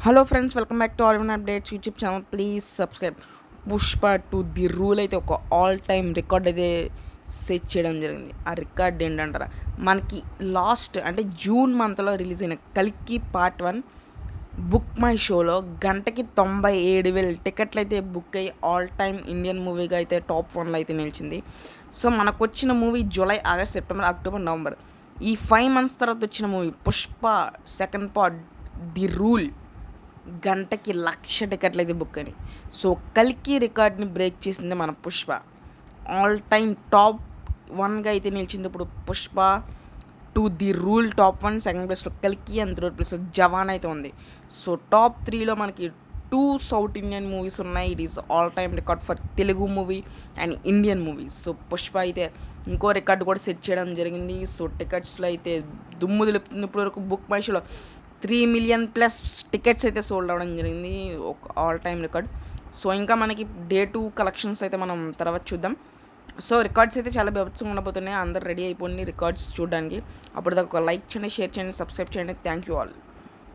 Hello friends, welcome back to all in updates YouTube channel. Please subscribe. Pushpa to the rule అయితే ఒక all time record అయితే set చేయడం జరిగింది. ఆ record ఏంటంటారా, మనకి లాస్ట్ అంటే జూన్ మంత్లో రిలీజ్ అయిన కల్కి పార్ట్ 1 బుక్ మై షోలో గంటకి 97,000 టికెట్లు అయితే బుక్ అయ్యి ఆల్ టైమ్ ఇండియన్ మూవీగా అయితే టాప్ 1లో అయితే నిలిచింది. సో మనకు వచ్చిన movie July, August, September, October, November ఈ 5 months తర్వాత వచ్చిన movie Pushpa second part the rule గంటకి 1,00,000 టికెట్లు అయితే బుక్ అని. సో కల్కి రికార్డ్ని బ్రేక్ చేసింది మన పుష్ప. ఆల్ టైమ్ టాప్ 1గా అయితే నిలిచింది ఇప్పుడు Pushpa to the rule top 1. Second ప్లేస్లో కల్కి అండ్ థర్డ్ ప్లేస్లో జవాన్ అయితే ఉంది. సో టాప్ 3లో మనకి 2 సౌత్ ఇండియన్ మూవీస్ ఉన్నాయి. It is all time record for Telugu movie and Indian movies. So Pushpa అయితే ఇంకో రికార్డు కూడా సెట్ చేయడం జరిగింది. సో టికెట్స్లో అయితే దుమ్ము దులుపుతుంది. ఇప్పుడు వరకు బుక్ మై షోలో 3 million+ టికెట్స్ అయితే సోల్డ్ అవ్వడం జరిగింది, ఒక ఆల్ టైమ్ రికార్డ్. సో ఇంకా మనకి డే 2 కలెక్షన్స్ అయితే మనం తర్వాత చూద్దాం. సో రికార్డ్స్ అయితే చాలా బెబత్సంగా ఉండబోతున్నాయి. అందరు రెడీ అయిపోయింది రికార్డ్స్ చూడడానికి. అప్పటిదాకా ఒక లైక్ చేయండి, షేర్ చేయండి, సబ్స్క్రైబ్ చేయండి. Thank you all.